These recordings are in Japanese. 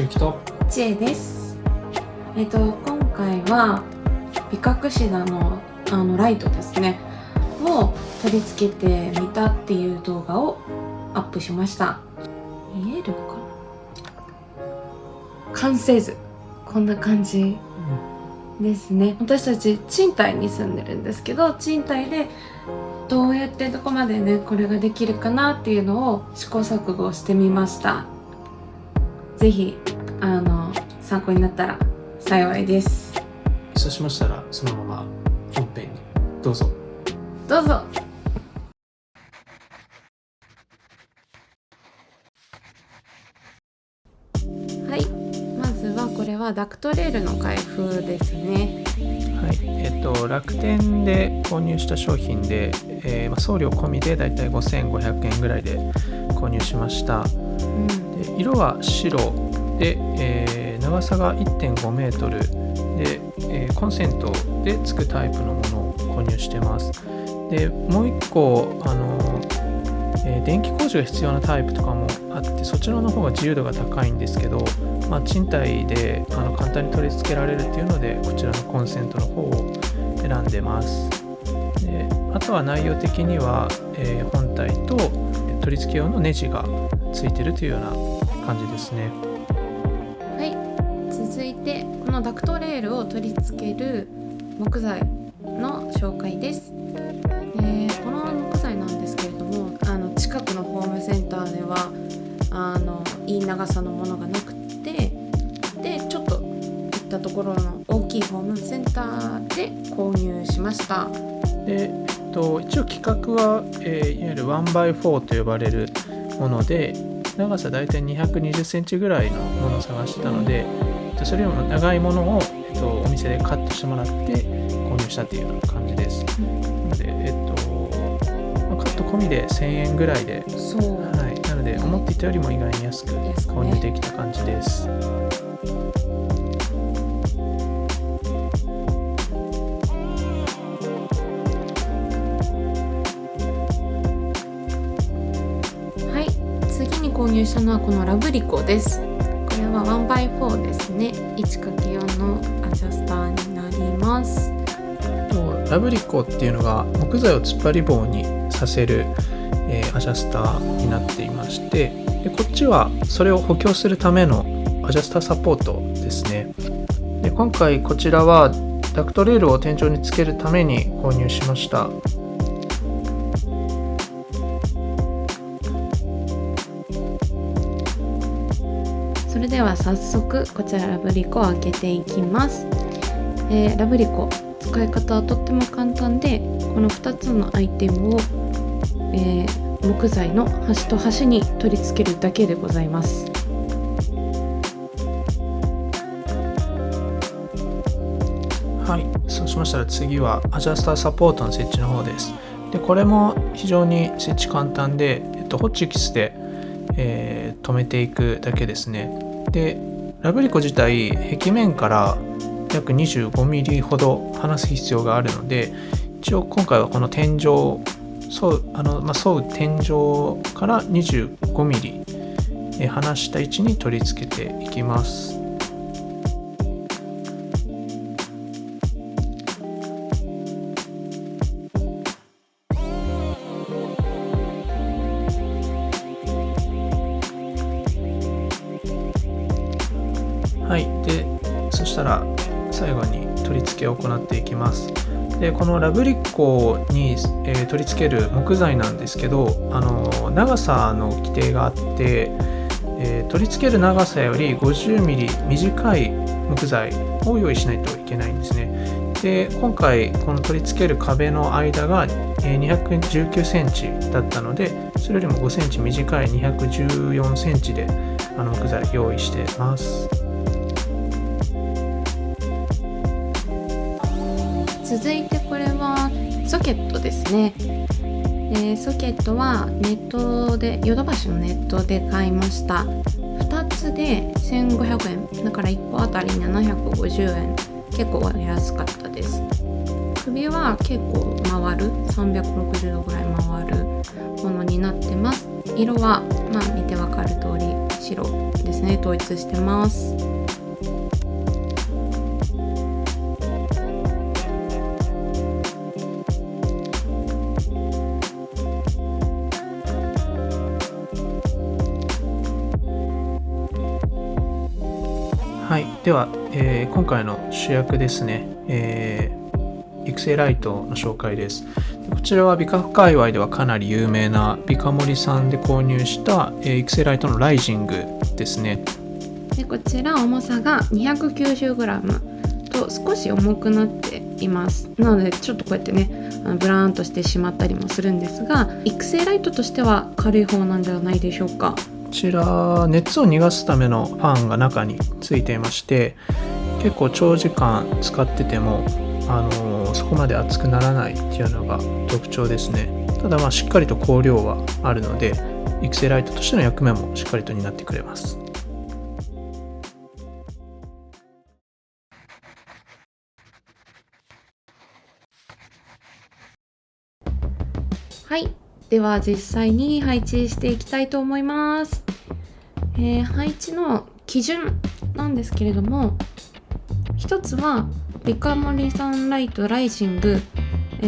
ゆきとちえです。今回はビカクシダのライトですねを取り付けてみたっていう動画をアップしました。見えるかな。完成図こんな感じですね。私たち賃貸に住んでるんですけど、賃貸でどうやってどこまでねこれができるかなっていうのを試行錯誤してみました。ぜひ参考になったら幸いです。そうしましたらそのまま本編にどうぞ。どうぞ。はい、まずはこれはダクトレールの開封ですね。はい、楽天で購入した商品で、送料込みでだいたい5500円ぐらいで購入しました。で色は白で、長さが 1.5 メートルで、コンセントでつくタイプのものを購入してます。でもう一個電気工事が必要なタイプとかもあって、そちらの方が自由度が高いんですけど、賃貸で簡単に取り付けられるっていうのでこちらのコンセントの方を選んでます。であとは内容的には、本体と取り付け用のネジがついてるというような感じですね。はい、続いてこのダクトレールを取り付ける木材の紹介です。この木材なんですけれども、近くのホームセンターではいい長さのものがなくて、でちょっと行ったところの大きいホームセンターで購入しました。で、一応規格は、いわゆる 1x4 と呼ばれるもので、長さだいたい220センチぐらいのものを探してたので、それよりも長いものを、お店でカットしてもらって購入したっていうような感じです。なので、カット込みで1000円ぐらいで、はい、なので思っていたよりも意外に安く購入できた感じです。次に購入したのはこのラブリコです。これは 1x4 ですね。 1×4 のアジャスターになります。ラブリコっていうのが木材を突っ張り棒にさせる、アジャスターになっていまして、でこっちはそれを補強するためのアジャスターサポートですね。で今回こちらはダクトレールを天井につけるために購入しました。それでは早速こちらラブリコを開けていきます。ラブリコ使い方はとっても簡単で、この2つのアイテムを、木材の端と端に取り付けるだけでございます。はい、そうしましたら次はアジャスターサポートの設置の方です。でこれも非常に設置簡単で、ホチキスで止めていくだけですね。でラブリコ自体壁面から約 25mm ほど離す必要があるので、一応今回はこの天井沿う天井から 25mm 離した位置に取り付けていきます。はい、でそしたら最後に取り付けを行っていきます。でこのラブリコに、取り付ける木材なんですけど、長さの規定があって、取り付ける長さより 50mm 短い木材を用意しないといけないんですね。で今回この取り付ける壁の間が219センチだったので、それよりも5センチ短い214センチで木材用意してます。続いてこれはソケットですね。ソケットはネットでヨドバシのネットで買いました。2つで1500円だから1個あたり750円、結構安かったです。首は結構回る360度ぐらい回るものになってます。色は見てわかる通り白ですね、統一してます。はい、では、今回の主役ですね、育成ライトの紹介です。こちらは美覚界隈ではかなり有名な美カモリさんで購入した、育成ライトのライジングですね。でこちら重さが 290g と少し重くなっています。なのでちょっとこうやってねブラーンとしてしまったりもするんですが、育成ライトとしては軽い方なんではないでしょうか。こちら熱を逃がすためのファンが中についていまして、結構長時間使ってても、そこまで熱くならないっていうのが特徴ですね。ただしっかりと光量はあるので、育成ライトとしての役目もしっかりと担ってくれます。はい、では実際に配置していきたいと思います。配置の基準なんですけれども、一つは美カモリさんライトライジング、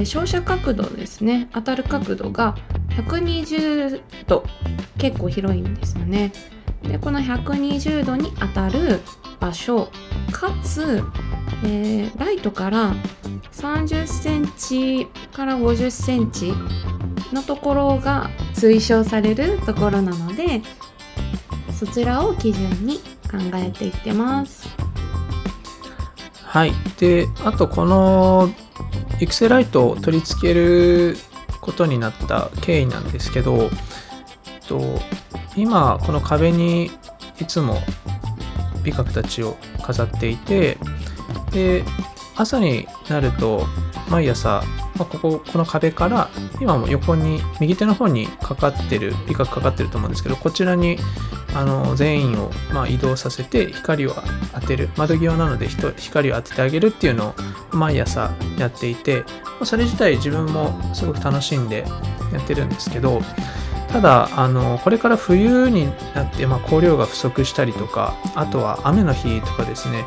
照射角度ですね、当たる角度が120度、結構広いんですよね。でこの120度に当たる場所かつ、ライトから30センチから50センチのところが推奨されるところなので、そちらを基準に考えていってます。はい、であとこの育成ライトを取り付けることになった経緯なんですけど、今この壁にいつも美覚たちを飾っていて、で朝になると毎朝、この壁から今も横に右手の方に美覚かかってると思うんですけど、こちらに全員を移動させて光を当てる、窓際なので光を当ててあげるっていうのを毎朝やっていて、それ自体自分もすごく楽しんでやってるんですけど、ただこれから冬になって光量が不足したりとか、あとは雨の日とかですね、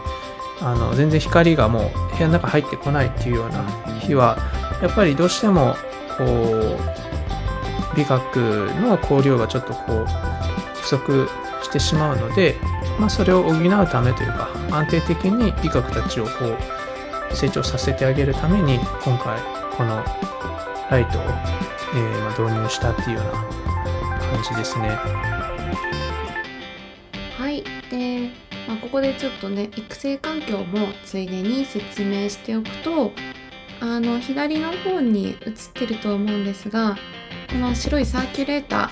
全然光がもう部屋の中入ってこないっていうような日はやっぱりどうしても美覚の光量がちょっと不足してしまうので、それを補うためというか、安定的に美覚たちを成長させてあげるために今回このライトを、導入したっていうような感じですね。はい、でここでちょっとね育成環境もついでに説明しておくと、左の方に映ってると思うんですが、この白いサーキュレータ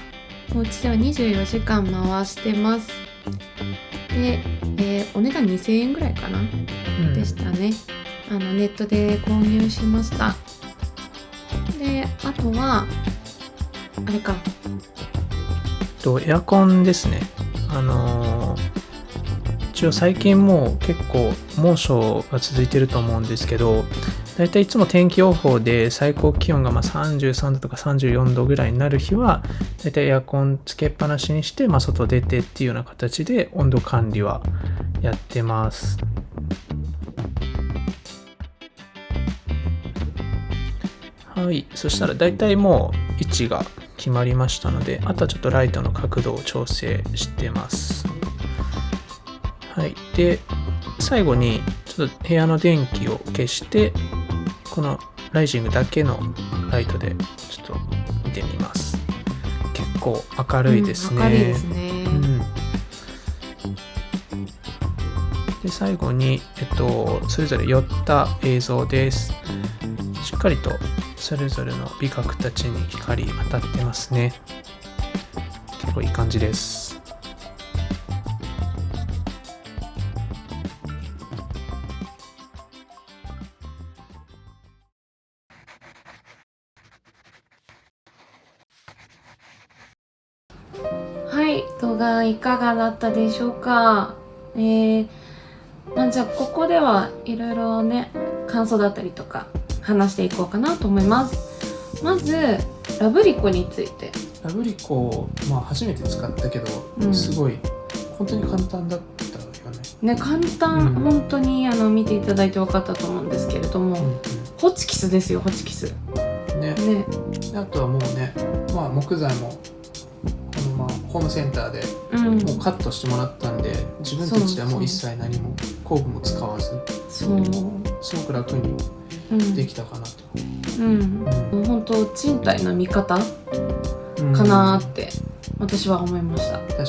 ー、うちでは24時間回してます。で、お値段2000円ぐらいかな、でしたね。ネットで購入しました。であとはあれか、エアコンですね。一応最近もう結構猛暑が続いてると思うんですけど、だいたいいつも天気予報で最高気温が33度とか34度ぐらいになる日はだいたいエアコンつけっぱなしにして、外出てっていうような形で温度管理はやってます。はい、そしたらだいたいもう位置が決まりましたので、あとはちょっとライトの角度を調整してます。はい、で最後にちょっと部屋の電気を消して、このライジングだけのライトでちょっと見てみます。結構明るいですね。明るいですね。で最後に、それぞれ寄った映像です。しっかりとそれぞれの美覚たちに光当たってますね。結構いい感じです。はい、動画いかがだったでしょうか。じゃあここではいろいろね感想だったりとか話していこうかなと思います。まずラブリコについて。ラブリコ、初めて使ったけど、すごい本当に簡単だったよね。ね、簡単、本当に見ていただいて分かったと思うんですけれども、ホチキスですよ、ホチキスね。あとはもうね、まあ、木材もホームセンターでもうカットしてもらったんで、自分たちではもう一切何も工具も使わず、すごく楽にできたかなと。もう本当賃貸の見方かなって私は思いました。確か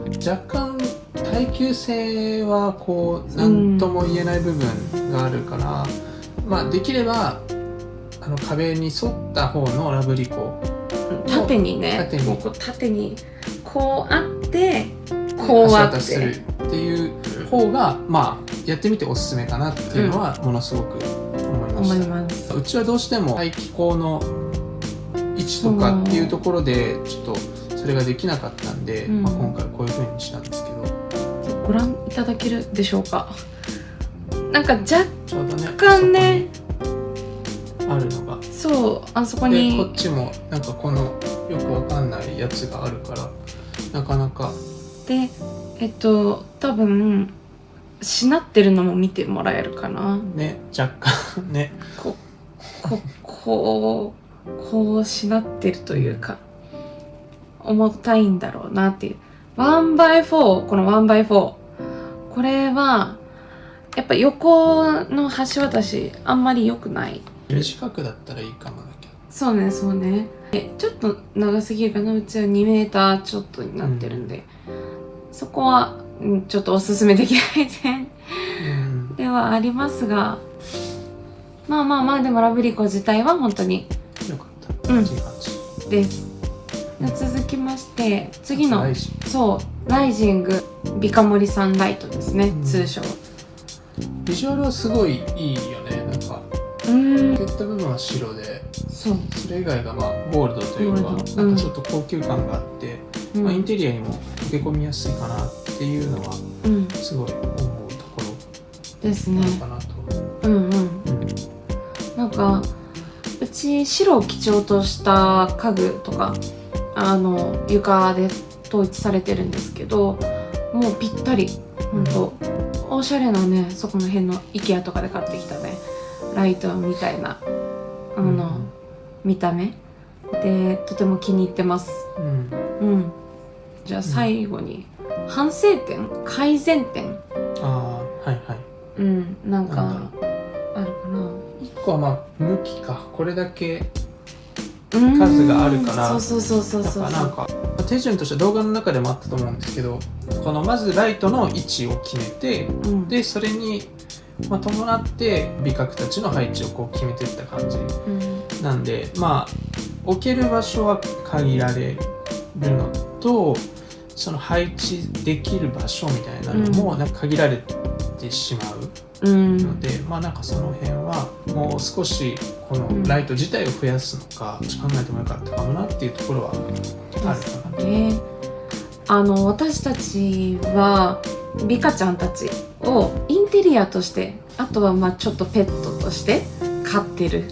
に若干耐久性はこう何とも言えない部分があるから、まあできれば壁に沿った方のラブリコ、縦にね、縦にこうあってこうあってするっていう方が、まあやってみておすすめかなっていうのはものすごく思いました。うちはどうしても排気口の位置とかっていうところでちょっとそれができなかったんで、まあ、今回こういう風にしたんですけど、ご覧いただけるでしょうか。なんか若干ねあるのが、そう、あそこにでこっちもなんかこのよくわかんないやつがあるからなかなかで多分しなってるのも見てもらえるかなね、若干ねこうしなってるというか、重たいんだろうなっていう。1x4、この 1x4、これはやっぱ横の橋渡しあんまり良くない。短くだったらいいかもだけど、そうねちょっと長すぎるかな。うちは2メーターちょっとになってるんで、そこはちょっとおすすめできない点ではありますが、まあでもラブリコ自体は本当によかったっていう感じです。続きまして次のライジングビカモリさんライトですね、通称。ビジュアルはすごいいいよね。なんかポケット部分は白で、それ以外がまあゴールドというか、なんかちょっと高級感があって、まあ、インテリアにも溶け込みやすいかなっていうのはすごい思うところですね。かなと。なんかうち白を基調とした家具とか床で統一されてるんですけど、もうぴったり、本当おしゃれなね、そこの辺の IKEA とかで買ってきたねライトみたいな見た目でとても気に入ってます。じゃあ最後に反省点、改善点、なんかあるかな。1個はまあ向きか、これだけ数があるから、なんか手順として動画の中でもあったと思うんですけど、このまずライトの位置を決めて、でそれに伴って美角たちの配置をこう決めていった感じなんで、まあ置ける場所は限られるのと、その配置できる場所みたいなのもなんか限られてしまうので、まあなんかその辺はもう少しこのライト自体を増やすのか考えてもよかったかもなっていうところはあるかなと。私たちはビカちゃんたちをインテリアとして、あとはまあちょっとペットとして飼ってる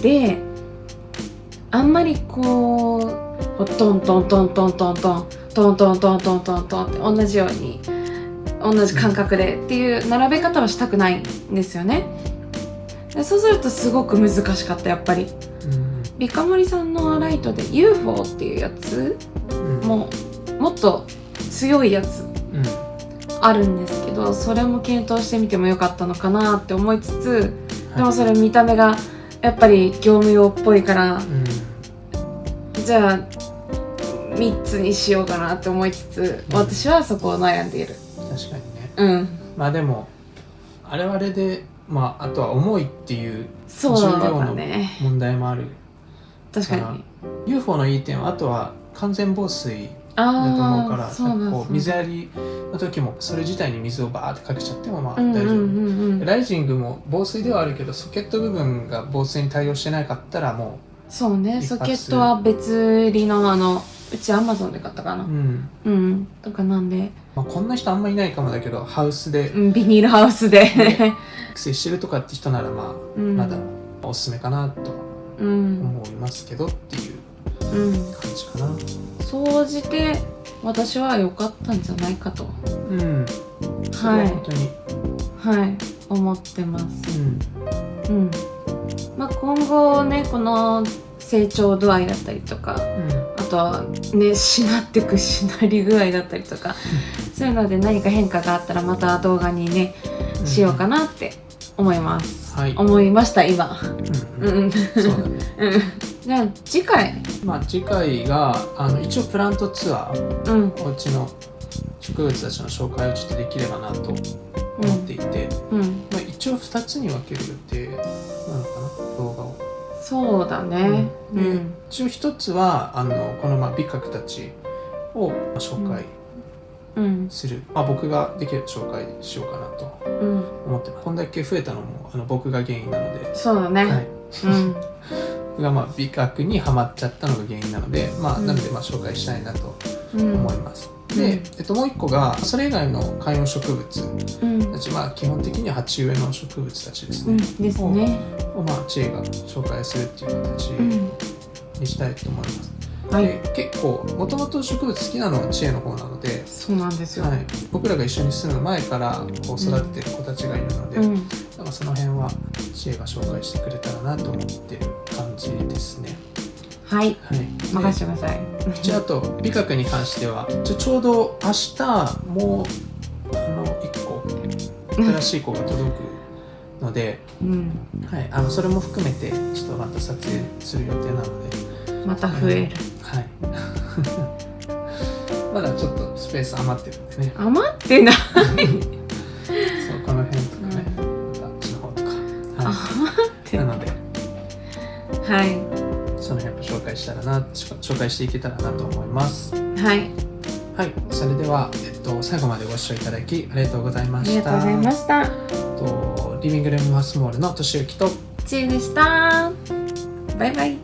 で、あんまりこうトントントントントントントントントントントントンって同じように同じ感覚でっていう並べ方はしたくないんですよね。でそうするとすごく難しかった。やっぱりビカモリさんのライトで UFO っていうやつもっと強いやつあるんですけど、それも検討してみてもよかったのかなって思いつつ、でもそれ見た目がやっぱり業務用っぽいから、じゃあ3つにしようかなって思いつつ、私はそこを悩んでいる。確かにね。まあでもあれはあれで、まああとは重いっていう重量の問題もある。確かに UFO のいい点はあとは完全防水だと思うから、こう水やりの時もそれ自体に水をバーってかけちゃってもまあ大丈夫。ライジングも防水ではあるけど、ソケット部分が防水に対応してなかったらもうそうね、ソケットは別売りのうち Amazon で買ったかな、とかなんで、まあ、こんな人あんまいないかもだけど、ハウスで、ビニールハウスで育成してるとかって人ならまあ、まだおすすめかなと思いますけどっていう感じかな。総じて私は良かったんじゃないかと、それは本当に、思ってます。今後ね、この成長度合いだったりとか、あとはね、しなってくしなり具合だったりとか、そういうので何か変化があったらまた動画にね、しようかなって思います。思いました今。そうだね。じゃあ次回。次回が一応プラントツアー、おうちの植物たちの紹介をちょっとできればなと思っていて、一応2つに分ける予定なのかな、動画を。そうだね。一応1つはこの美角たちを紹介する、僕ができる紹介しようかなと思ってます。こんだけ増えたのも僕が原因なので。そうだね。僕が美角にはまっちゃったのが原因なので、なので紹介したいなと思います。で、もう一個がそれ以外の観葉植物たち、基本的には鉢植えの植物たちですね。を知恵が紹介するっていう形にしたいと思います。で結構もともと植物好きなのは知恵の方なので、そうなんですよ。僕らが一緒に住む前から育ててる子たちがいるので、その辺は知恵が紹介してくれたらなと思ってる感じですね。任せてください。あと美角に関してはちょうど明日もう1個新しい子が届くので、それも含めてちょっとまた撮影する予定なので、また増える。まだちょっとスペース余ってるんでね。余ってないそう、この辺とかね、またあっちの方とか、余ってなのでその辺も紹介していけたらなと思います。それでは、最後までご視聴いただきありがとうございました。リビングルームマスモールのとしゆきとちえでした。バイバイ。